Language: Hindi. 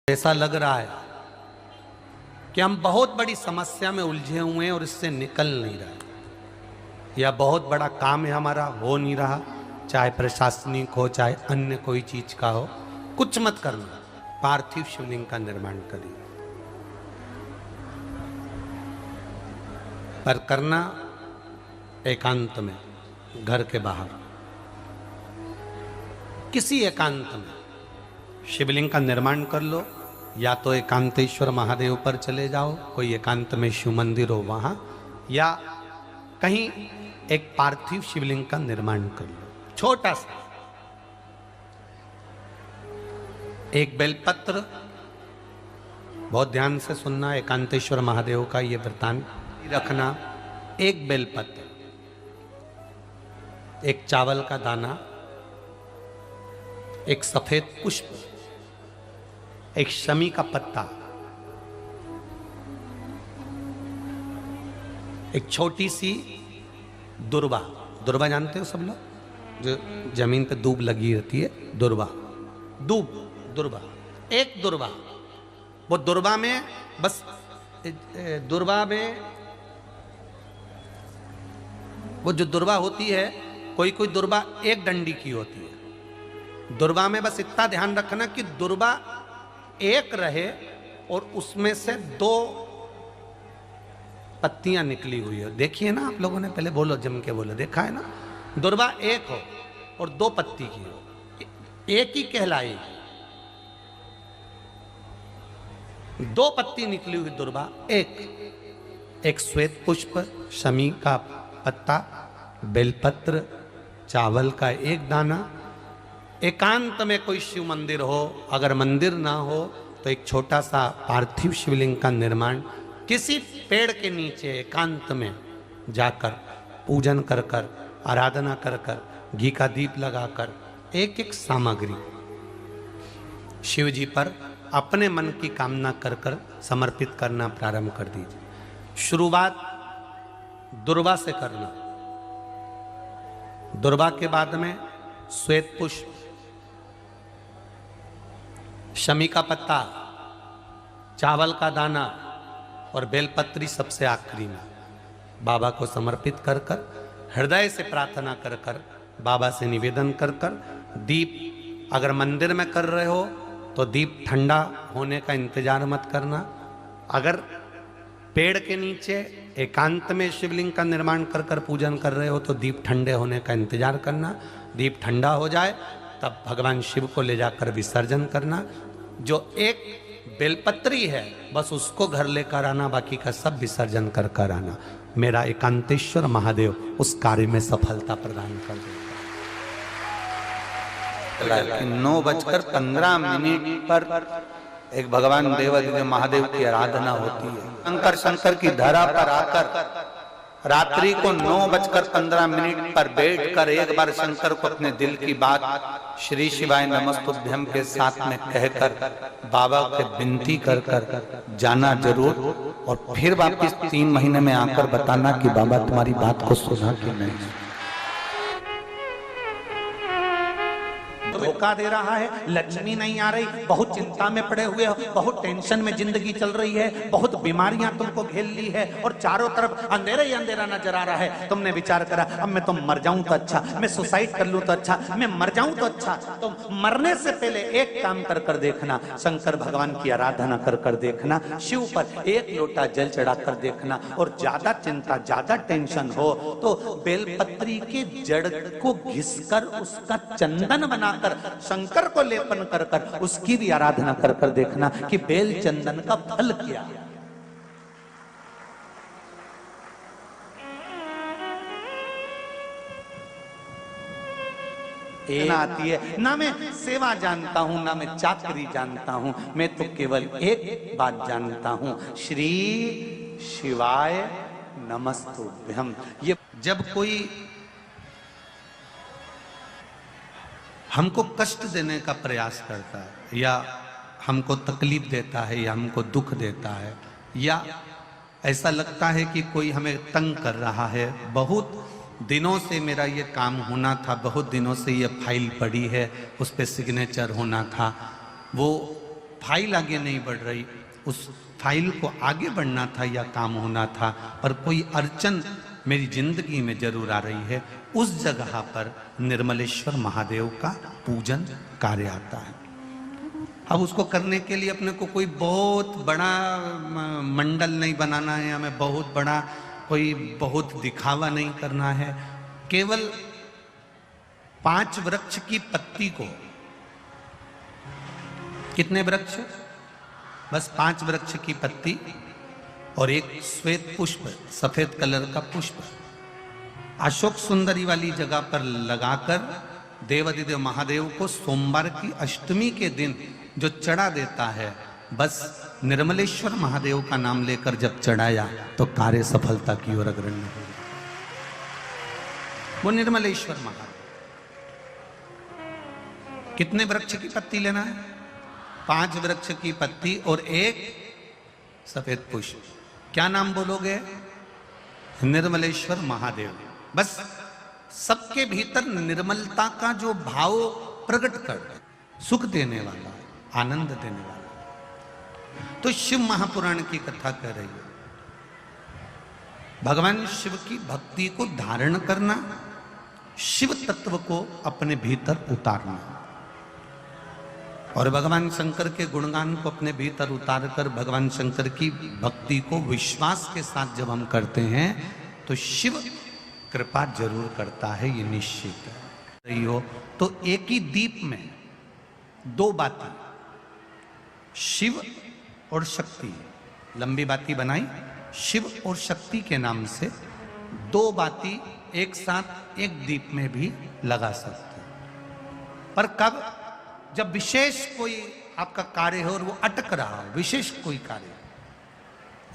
ऐसा लग रहा है कि हम बहुत बड़ी समस्या में उलझे हुए हैं और इससे निकल नहीं रहे, या बहुत बड़ा काम है हमारा, हो नहीं रहा, चाहे प्रशासनिक हो चाहे अन्य कोई चीज का हो। कुछ मत करना, पार्थिव शिवलिंग का निर्माण करिए, पर करना एकांत में, घर के बाहर, किसी एकांत में शिवलिंग का निर्माण कर लो। या तो एकांतेश्वर महादेव पर चले जाओ, कोई एकांत में शिव मंदिर हो वहां, या कहीं एक पार्थिव शिवलिंग का निर्माण कर लो, छोटा सा। एक बेलपत्र, बहुत ध्यान से सुनना, एकांतेश्वर महादेव का ये वृतांत रखना। एक बेलपत्र, एक चावल का दाना, एक सफेद पुष्प, एक शमी का पत्ता, एक छोटी सी दुर्वा। दुर्वा जानते हो सब लोग, जो जमीन पे दूब लगी रहती है, दुर्वा, दूब, दुर्वा, एक दुर्वा। वो दुर्वा में बस, दुर्वा में वो जो दुर्वा होती है, कोई कोई दुर्वा एक डंडी की होती है। दुर्वा में बस इतना ध्यान रखना कि दुर्वा एक रहे और उसमें से 2 पत्तियां निकली हुई हो। देखिए ना आप लोगों ने, पहले बोलो, जम के बोलो, देखा है ना? दुर्वा एक हो और 2 पत्ती की हो, एक ही कहलाएगी। 2 पत्ती निकली हुई दुर्वा, एक श्वेत पुष्प, शमी का पत्ता, बेलपत्र, चावल का एक दाना। एकांत में कोई शिव मंदिर हो, अगर मंदिर ना हो तो एक छोटा सा पार्थिव शिवलिंग का निर्माण किसी पेड़ के नीचे एकांत में जाकर पूजन कर कर, आराधना कर कर, घी का दीप लगाकर, एक एक सामग्री शिव जी पर अपने मन की कामना कर कर समर्पित करना प्रारंभ कर दीजिए। शुरुआत दुर्वा से करना। दुर्वा के बाद में श्वेत पुष्प, शमी का पत्ता, चावल का दाना और बेलपत्री सबसे आखिरी में बाबा को समर्पित कर कर, हृदय से प्रार्थना कर कर, बाबा से निवेदन कर कर, दीप अगर मंदिर में कर रहे हो तो दीप ठंडा होने का इंतजार मत करना। अगर पेड़ के नीचे एकांत में शिवलिंग का निर्माण कर कर पूजन कर रहे हो तो दीप ठंडे होने का इंतजार करना। दीप ठंडा हो जाए तब भगवान शिव को ले जाकर विसर्जन करना। जो एक बेलपत्री है बस उसको घर लेकर आना, बाकी का सब विसर्जन कर कर आना। मेरा एकांतेश्वर महादेव उस कार्य में सफलता प्रदान कर देगा। 9:15 पर एक भगवान देवादिदेव महादेव की आराधना होती है। शंकर की धरा पर आकर रात्रि को 9:15 पर बैठकर एक बार शंकर को अपने दिल की बात श्री शिवाय नमस्तुभ्यम के साथ में कहकर बाबा के विनती कर कर जाना जरूर, और फिर वापिस 3 महीने में आकर बताना कि बाबा तुम्हारी बात को सुना कि नहीं। धोखा दे रहा है, लक्ष्मी नहीं आ रही, बहुत चिंता में पड़े हुए हो, बहुत टेंशन में जिंदगी चल रही है, बहुत बीमारियां तुमको घेर ली है और चारों तरफ अंधेरा ही अंधेरा नजर आ रहा है। तुमने विचार करा, अब मैं तो मर जाऊं तो अच्छा, मैं सुसाइड कर लूं तो अच्छा, मैं मर जाऊं तो अच्छा। तो मरने से पहले एक काम कर कर देखना, शंकर भगवान की आराधना कर कर देखना, शिव पर 1 लोटा जल चढ़ा कर देखना। और ज्यादा चिंता, ज्यादा टेंशन हो तो बेलपत्री के जड़ को घिसकर उसका चंदन बनाकर शंकर को लेपन कर कर उसकी भी आराधना कर कर देखना कि बेल चंदन का फल क्या है। आती है ना, मैं सेवा जानता हूं ना मैं चाकरी जानता हूं, मैं तो केवल एक बात जानता हूं, श्री शिवाय नमस्तुभ्यम। ये जब कोई हमको कष्ट देने का प्रयास करता है, या हमको तकलीफ देता है, या हमको दुख देता है, या ऐसा लगता है कि कोई हमें तंग कर रहा है, बहुत दिनों से मेरा ये काम होना था, बहुत दिनों से ये फाइल पड़ी है, उस पर सिग्नेचर होना था, वो फाइल आगे नहीं बढ़ रही, उस फाइल को आगे बढ़ना था या काम होना था, पर कोई अड़चन मेरी जिंदगी में जरूर आ रही है, उस जगह पर निर्मलेश्वर महादेव का पूजन कार्य आता है। अब उसको करने के लिए अपने को कोई बहुत बड़ा मंडल नहीं बनाना है, हमें बहुत बड़ा कोई बहुत दिखावा नहीं करना है। केवल 5 वृक्ष की पत्ती को, कितने वृक्ष? बस 5 वृक्ष की पत्ती और एक श्वेत पुष्प, सफेद कलर का पुष्प अशोक सुंदरी वाली जगह पर लगाकर देवाधिदेव महादेव को सोमवार की अष्टमी के दिन जो चढ़ा देता है, बस निर्मलेश्वर महादेव का नाम लेकर जब चढ़ाया तो कार्य सफलता की ओर अग्रणी हो। वो निर्मलेश्वर महादेव। कितने वृक्ष की पत्ती लेना है? 5 वृक्ष की पत्ती और एक सफेद पुष्प। क्या नाम बोलोगे? निर्मलेश्वर महादेव। बस सबके भीतर निर्मलता का जो भाव प्रकट कर, सुख देने वाला, आनंद देने वाला। तो शिव महापुराण की कथा कह रही है, भगवान शिव की भक्ति को धारण करना, शिव तत्व को अपने भीतर उतारना, और भगवान शंकर के गुणगान को अपने भीतर उतार कर भगवान शंकर की भक्ति को विश्वास के साथ जब हम करते हैं तो शिव कृपा जरूर करता है, ये निश्चित है। रही हो तो एक ही दीप में 2 बाती, शिव और शक्ति, लंबी बाती बनाई, शिव और शक्ति के नाम से 2 बाती एक साथ एक दीप में भी लगा सकते हैं। पर कब? जब विशेष कोई आपका कार्य हो और वो अटक रहा हो, विशेष कोई कार्य,